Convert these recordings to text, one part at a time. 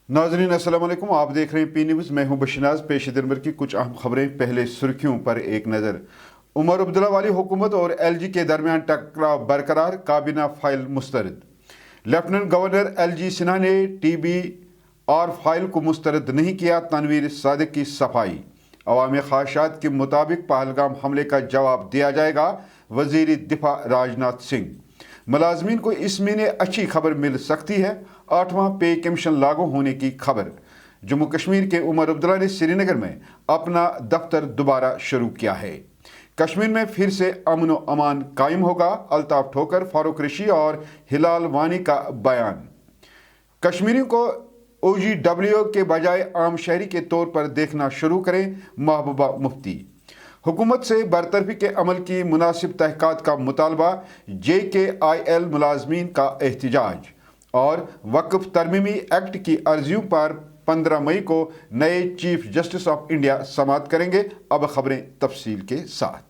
नाजरीन अस्सलाम वालेकुम, आप देख रहे हैं पी न्यूज़। मैं हूं बशनाज। पेश दिन भर की कुछ अहम खबरें। पहले सुर्खियों पर एक नज़र। उमर अब्दुल्ला वाली हुकूमत और एलजी के दरमियान टकराव बरकरार, काबीना फाइल मुस्तरद। लेफ्टिनेंट गवर्नर एलजी सिन्हा ने टीबी और फाइल को मुस्तरद नहीं किया, तनवीर सादिक की सफाई। अवामी ख्वाहिशात के मुताबिक पहलगाम हमले का जवाब दिया जाएगा, वजीर दिफा राजनाथ सिंह। मुलाजमीन को इस महीने अच्छी खबर मिल सकती है, 8वां पे कमीशन लागू होने की खबर। जम्मू कश्मीर के उमर अब्दुल्ला ने श्रीनगर में अपना दफ्तर दोबारा शुरू किया है। कश्मीर में फिर से अमन व अमान कायम होगा, अल्ताफ ठोकर, फारूक रशी और हिलाल वानी का बयान। कश्मीरियों को OGW के बजाय आम शहरी के तौर पर देखना शुरू करें, महबूबा मुफ्ती। हुकूमत से बरतरफी के अमल की मुनासिब तहक़ीक़ात का मुतालबा, JKIL मुलाजमीन का एहतजाज। और वक्फ तरमीमी एक्ट की अर्जियों पर 15 मई को नए चीफ जस्टिस ऑफ इंडिया समाअत करेंगे। अब खबरें तफसील के साथ।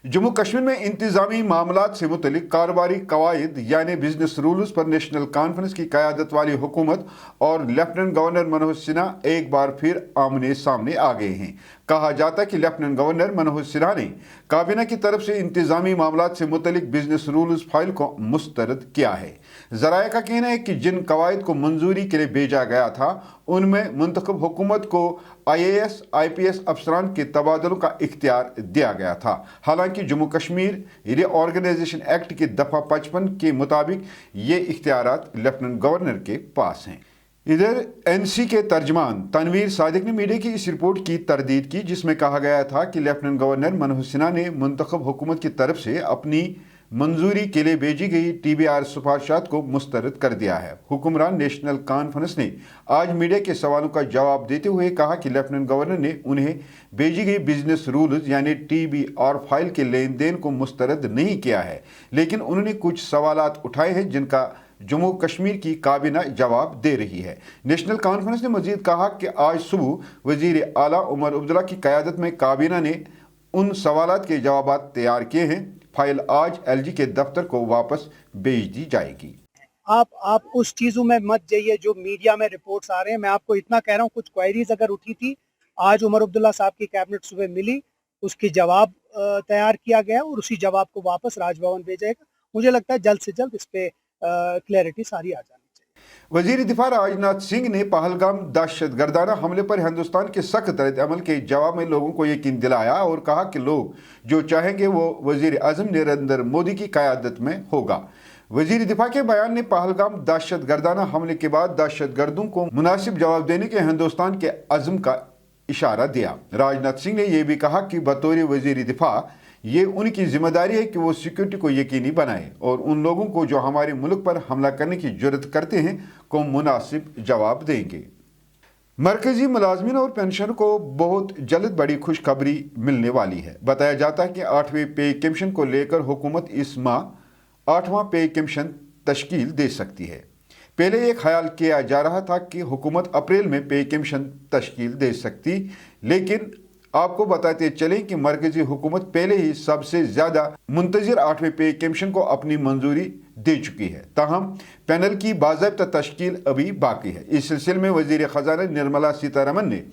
जम्मू कश्मीर में इंतजामी मामलात से मुतलिक कारोबारी कवायद यानी बिजनेस रूल्स पर नेशनल कॉन्फ्रेंस की क़यादत वाली हुकूमत और लेफ्टिनेंट गवर्नर मनोज सिन्हा एक बार फिर आमने सामने आ गए हैं। कहा जाता है कि लेफ्टिनेंट गवर्नर मनोज सिन्हा ने काबीना की तरफ से इंतजामी मामलात से मुतलिक बिजनेस रूल्स फाइल को मुस्तरद किया है। ज़राया का कहना है कि जिन कवायद को मंजूरी के लिए भेजा गया था उनमें मुंतखब हुकूमत को IAS IPS अफसरान के तबादलों का इख्तियार दिया गया था। हालांकि जम्मू कश्मीर रीऑर्गेनाइजेशन एक्ट की दफ़ा 55 के मुताबिक ये इख्तियारात लेफ्टिनेंट गवर्नर के पास हैं। इधर NC के तर्जमान तनवीर सादिक ने मीडिया की इस रिपोर्ट की तरदीद की, जिसमें कहा गया था कि लेफ्टिनेंट गवर्नर मनोज सिन्हा ने मुंतखब हुकूमत की तरफ से अपनी मंजूरी के लिए भेजी गई TBR सिफारिशात को मुस्तरद कर दिया है। हुक्मरान नेशनल कॉन्फ्रेंस ने आज मीडिया के सवालों का जवाब देते हुए कहा कि लेफ्टिनेंट गवर्नर ने उन्हें भेजी गई बिजनेस रूल्स यानी TBR फाइल के लेन देन को मुस्तरद नहीं किया है, लेकिन उन्होंने कुछ सवालात उठाए हैं जिनका जम्मू कश्मीर की काबीना जवाब दे रही है। नेशनल कॉन्फ्रेंस ने मजीद कहा कि आज सुबह वजीर आला उमर अब्दुल्ला की क़यादत में काबीना ने उन सवालात के जवाब तैयार किए हैं। फाइल आज LG के दफ्तर को वापस भेज दी जाएगी। आप उस चीजों में मत जाइए जो मीडिया में रिपोर्ट्स आ रहे हैं। मैं आपको इतना कह रहा हूँ, कुछ क्वेरीज अगर उठी थी, आज उमर अब्दुल्ला साहब की कैबिनेट सुबह मिली, उसकी जवाब तैयार किया गया और उसी जवाब को वापस राजभवन भेजेगा। मुझे लगता है जल्द से जल्द इस पे क्लैरिटी सारी आ जानी चाहिए। वजीर दिफा राजनाथ सिंह ने पहलगाम दहशतगर्दाना हमले पर हिंदुस्तान के सख्त रद्द-ए-अमल के जवाब में लोगों को यकीन दिलाया और कहा कि लोग जो चाहेंगे वो वजीर आज़म नरेंद्र मोदी की क़यादत में होगा। वजीर दिफा के बयान ने पहलगाम दहशतगर्दाना हमले के बाद दहशतगर्दों को मुनासिब जवाब देने के हिंदुस्तान के अज़्म का इशारा दिया। राजनाथ सिंह ने यह भी कहा कि बतौर वजीर दिफा ये उनकी जिम्मेदारी है कि वो सिक्योरिटी को यकीनी बनाए और उन लोगों को जो हमारे मुल्क पर हमला करने की जुर्रत करते हैं को मुनासिब जवाब देंगे। मरकजी मुलाजमीन और पेंशन को बहुत जल्द बड़ी खुशखबरी मिलने वाली है। बताया जाता है कि 8वें पे कमीशन को लेकर हुकूमत इस माह 8वां पे कमीशन तश्कील दे सकती है। पहले ये ख्याल किया जा रहा था कि हुकूमत अप्रैल में पे कमीशन तश्कील दे सकती, लेकिन आपको बताते चलें कि मरकजी हुकूमत पहले ही सबसे ज़्यादा मुंतज़िर 8वें पे कमीशन को अपनी मंजूरी दे चुकी है। ताहम पैनल की बाज़ाब्ता तश्कील अभी बाकी है। इस सिलसिले में वज़ीर ख़ज़ाना निर्मला सीतारमन ने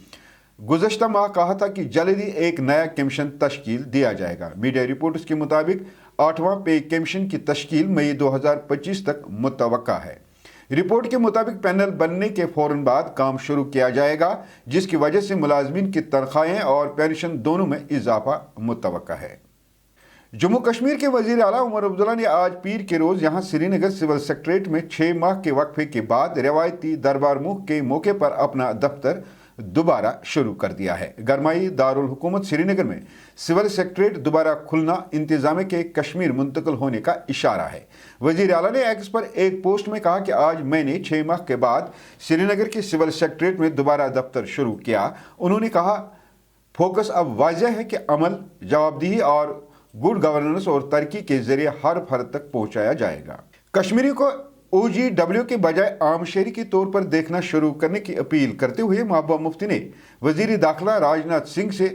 गुज़श्ता माह कहा था कि जल्द ही एक नया कमीशन तश्कील दिया जाएगा। मीडिया रिपोर्ट्स के मुताबिक 8वां पे कमीशन की तश्कील मई 2025 तक मुतवक्का है। रिपोर्ट के मुताबिक पैनल बनने के फौरन बाद काम शुरू किया जाएगा, जिसकी वजह से मुलाजमीन की तनख्वाहें और पेंशन दोनों में इजाफा मुतवक्का है। जम्मू कश्मीर के वजीर आला उमर अब्दुल्ला ने आज पीर के रोज़ यहाँ श्रीनगर सिविल सेक्रेटरीट में 6 माह के वक्फे के बाद रिवायती दरबार मुँह के मौके पर अपना दफ्तर दोबारा शुरू कर दिया है। गरमाई दारुल हुकूमत श्रीनगर में सिविल सेक्रेटरीट दोबारा खुलना इंतजाम के कश्मीर मुंतकिल होने का इशारा है। वजीर आला ने एक्स पर एक पोस्ट में कहा कि आज मैंने 6 माह के बाद श्रीनगर के सिविल सेक्रेटरीट में दोबारा दफ्तर शुरू किया। उन्होंने कहा, फोकस अब वाज़ेह है कि अमल, जवाबदेही और गुड गवर्नेंस और तरक्की के जरिए हर फर्द तक पहुँचाया जाएगा। कश्मीरियों को OGW के बजाय आम शहरी के तौर पर देखना शुरू करने की अपील करते हुए महबूबा मुफ्ती ने वजीर दाखिला राजनाथ सिंह से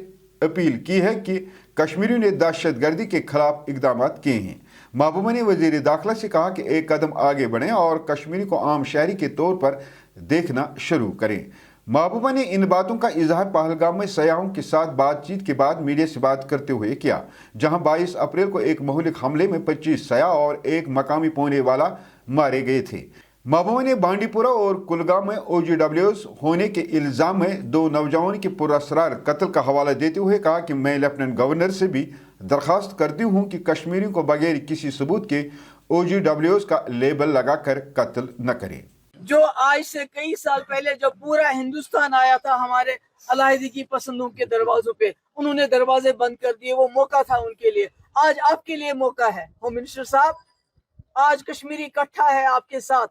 अपील की है कि कश्मीरियों ने दहशतगर्दी के खिलाफ इकदाम किए हैं। महबूबा ने वजीर दाखिला से कहा कि एक कदम आगे बढ़ें और कश्मीरी को आम शहरी के तौर पर देखना शुरू करें। महबूबा ने इन बातों का इजहार पहलगाम में सयाहों के साथ बातचीत के बाद मीडिया से बात करते हुए किया, जहां 22 अप्रैल को एक महलिक हमले में 25 सयाह और एक मकामी पौने वाला मारे गए थे। महबूबा ने बांडीपुरा और कुलगाम में OGWs होने के इल्जाम में 2 नौजवानों के पुरअसरार कत्ल का हवाला देते हुए कहा कि मैं लेफ्टिनेंट गवर्नर से भी दरखास्त करती हूं कि कश्मीरियों को बगैर किसी सबूत के OGWs का लेबल लगाकर कत्ल न करें। जो आज से कई साल पहले जब पूरा हिंदुस्तान आया था हमारे अलहदगी पसंदों के दरवाजों पे, उन्होंने दरवाजे बंद कर दिए। वो मौका था उनके लिए, आज आपके लिए मौका है। होम मिनिस्टर साहब, आज कश्मीरी इकट्ठा है आपके साथ।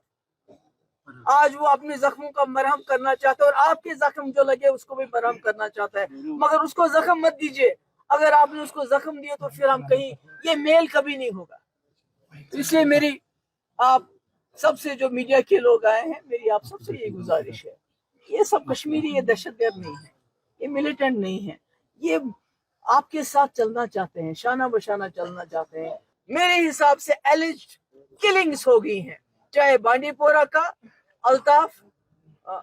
आज वो अपने जख्मों का मरहम करना चाहता है और आपके जख्म जो लगे उसको भी मरहम करना चाहता है, मगर उसको जख्म मत दीजिए। अगर आपने उसको जख्म दिए तो फिर हम कहीं ये मेल कभी नहीं होगा। इसलिए मेरी आप सबसे, जो मीडिया के लोग आए हैं, मेरी आप सबसे ये गुजारिश है, ये सब कश्मीरी ये दहशतगर्द नहीं है, ये मिलिटेंट नहीं है, ये आपके साथ चलना चाहते हैं, शाना बशाना चलना चाहते हैं। मेरे हिसाब से एलिज्ड किलिंग्स हो गई हैं, चाहे बांडीपोरा का अल्ताफ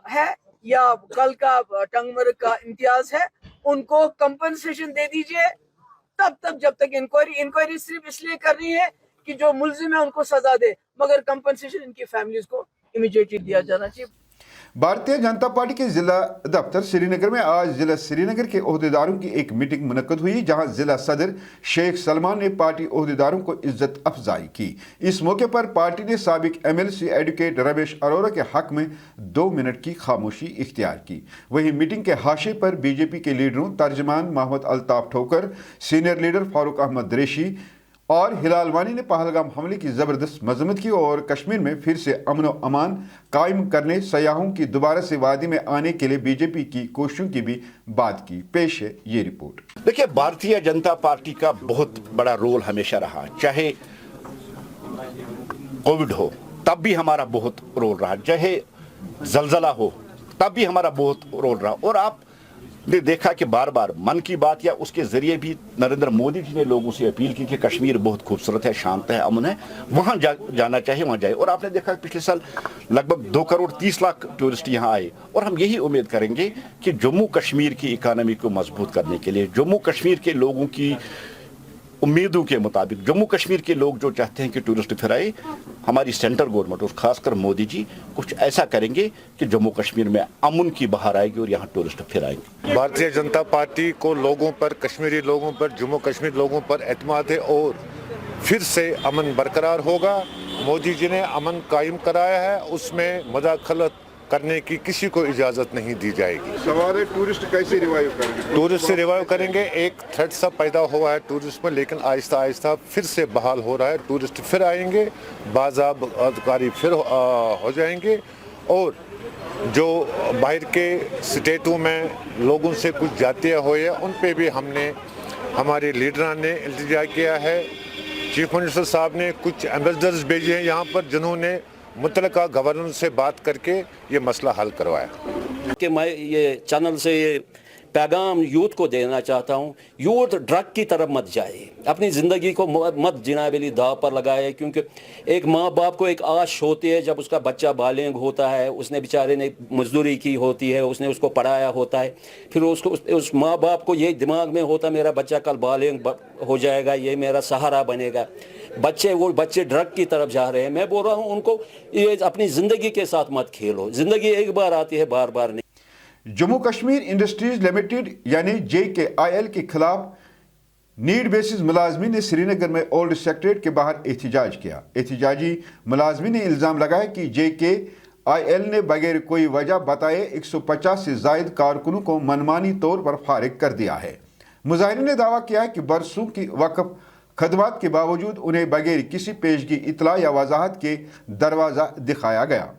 है या कल का टंगमर का इम्तियाज है, उनको कंपनसेशन दे दीजिए तब जब तक इंक्वायरी सिर्फ इसलिए करनी है कि जो मुल्जिम है उनको सजा दे, मगर कंपनसेशन इनकी फैमिलीज को इमीडिएटली दिया जाना चाहिए। भारतीय जनता पार्टी के जिला दफ्तर श्रीनगर में आज जिला श्रीनगर के ओहदेदारों की एक मीटिंग मुनक्कद हुई, जहां जिला सदर शेख सलमान ने पार्टी ओहदेदारों को इज्जत अफजाई की। इस मौके पर पार्टी ने साबिक MLC एडवोकेट रमेश अरोड़ा के हक में 2 मिनट की खामोशी इख्तियार की। वहीं मीटिंग के हाशिए पर बीजेपी के लीडरों तर्जमान मोहम्मद अल्ताफ ठोकर, सीनियर लीडर फारूक अहमद दरेशी और हिलाल वानी ने पहलगाम हमले की जबरदस्त मजम्मत की और कश्मीर में फिर से अमन व अमान कायम करने, सयाहों की दोबारा से वादी में आने के लिए बीजेपी की कोशिशों की भी बात की। पेश है ये रिपोर्ट। देखिए, भारतीय जनता पार्टी का बहुत बड़ा रोल हमेशा रहा, चाहे कोविड हो तब भी हमारा बहुत रोल रहा, चाहे जलजला हो तब भी हमारा बहुत रोल रहा। और आप ने देखा कि बार बार मन की बात या उसके जरिए भी नरेंद्र मोदी जी ने लोगों से अपील की कि कश्मीर बहुत खूबसूरत है, शांत है, अमन है, वहाँ जाना चाहिए, वहाँ जाए। और आपने देखा पिछले साल लगभग 2 करोड़ 30 लाख टूरिस्ट यहाँ आए। और हम यही उम्मीद करेंगे कि जम्मू कश्मीर की इकानमी को मजबूत करने के लिए, जम्मू कश्मीर के लोगों की उम्मीदों के मुताबिक, जम्मू कश्मीर के लोग जो चाहते हैं कि टूरिस्ट फिर आए, हमारी सेंट्रल गवर्नमेंट और खासकर मोदी जी कुछ ऐसा करेंगे कि जम्मू कश्मीर में अमन की बहार आएगी और यहाँ टूरिस्ट फिर आएंगे। भारतीय जनता पार्टी को लोगों पर, कश्मीरी लोगों पर, जम्मू कश्मीर लोगों पर एतमाद है और फिर से अमन बरकरार होगा। मोदी जी ने अमन कायम कराया है, उसमें मदाखलत करने की किसी को इजाज़त नहीं दी जाएगी। सवाल है टूरिस्ट कैसे रिवाइव करेंगे? टूरिस्ट से रिवाइव करेंगे। एक थ्रेट सा पैदा हुआ है टूरिस्ट में, लेकिन आहिस्ता आहिस्ता फिर से बहाल हो रहा है। टूरिस्ट फिर आएंगे, बाज़ाबकारी फिर हो जाएंगे और जो बाहर के स्टेटों में लोगों से कुछ जातियाँ हुई है उन पे भी हमने, हमारे लीडरान ने इल्तिजा किया है। चीफ मिनिस्टर साहब ने कुछ एम्बेसडर्स भेजे हैं यहाँ पर, जिन्होंने मुतलका गवर्नर से बात करके ये मसला हल करवाया। कि मैं ये चैनल से ये पैगाम यूथ को देना चाहता हूँ, यूथ ड्रग की तरफ मत जाए, अपनी ज़िंदगी को मत जिनाबेली दाव पर लगाए, क्योंकि एक माँ बाप को एक आश होती है जब उसका बच्चा बालिग होता है, उसने बेचारे ने मजदूरी की होती है, उसने उसको पढ़ाया होता है, फिर उसको उस माँ बाप को ये दिमाग में होता मेरा बच्चा कल बालिग हो जाएगा, ये मेरा सहारा बनेगा। बच्चे ड्रग की तरफ जा रहे हैं। मैं बोल रहा हूँ उनको ये अपनी ज़िंदगी के साथ मत खेलो, ज़िंदगी एक बार आती है, बार बार नहीं। जम्मू कश्मीर इंडस्ट्रीज लिमिटेड यानी JKIL के खिलाफ नीड बेसिस मुलाजमीन ने श्रीनगर में ओल्ड सेक्रेटरीट के बाहर एहतजाज किया। एहतजाजी मुलाजमीन ने इल्ज़ाम लगाया कि JKIL ने बगैर कोई वजह बताए 150 से जायद कारकुनों को मनमानी तौर पर फारिग कर दिया है। मुजाहिरीन ने दावा किया कि बरसों की वक़्फ़ खदमात के बावजूद उन्हें बगैर किसी पेशगी इतला या वजाहत के दरवाज़ा दिखाया गया।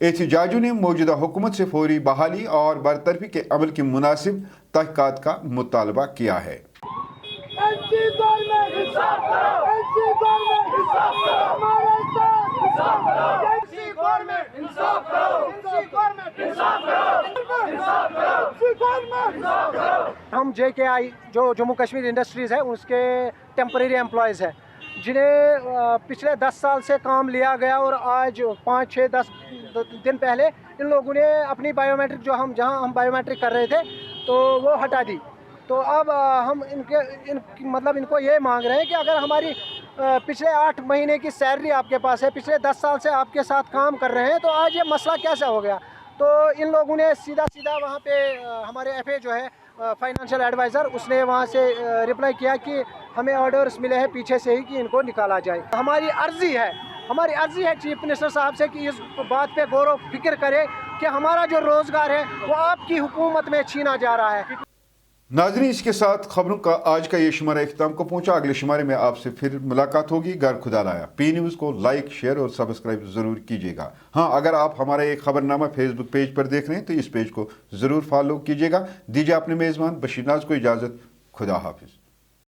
एहतजाजियों ने मौजूदा हुकूमत से फौरी बहाली और बरतरफी के अमल की मुनासिब तहक़ीक़ात का मुतालबा किया है। हम JKI जो जम्मू कश्मीर इंडस्ट्रीज़ है उसके टेम्परेरी एम्प्लॉयज़ हैं जिन्हें पिछले 10 साल से काम लिया गया और आज 5, 6, 10 दिन पहले इन लोगों ने अपनी बायोमेट्रिक जो हम जहां हम बायोमेट्रिक कर रहे थे तो वो हटा दी। तो अब हम मतलब इनको ये मांग रहे हैं कि अगर हमारी पिछले 8 महीने की सैलरी आपके पास है, पिछले 10 साल से आपके साथ काम कर रहे हैं, तो आज ये मसला कैसे हो गया। तो इन लोगों ने सीधा वहाँ पे हमारे FA जो है फाइनेंशियल एडवाइज़र, उसने वहाँ से रिप्लाई किया कि हमें ऑर्डर्स मिले हैं पीछे से ही कि इनको निकाला जाए। हमारी अर्जी है चीफ मिनिस्टर साहब से कि इस बात पे गौर व फिक्र करें कि हमारा जो रोज़गार है वो आपकी हुकूमत में छीना जा रहा है। नाज़रीन, इसके साथ खबरों का आज का ये शुमारा इख्तिताम को पहुंचा। अगले शुमारे में आपसे फिर मुलाकात होगी। घर खुदा लाया। P न्यूज़ को लाइक, शेयर और सब्सक्राइब ज़रूर कीजिएगा। हाँ, अगर आप हमारा एक खबरनामा फेसबुक पेज पर देख रहे हैं तो इस पेज को ज़रूर फॉलो कीजिएगा। दीजिए अपने मेज़बान बशीर नाज को इजाज़त। खुदा हाफिज़।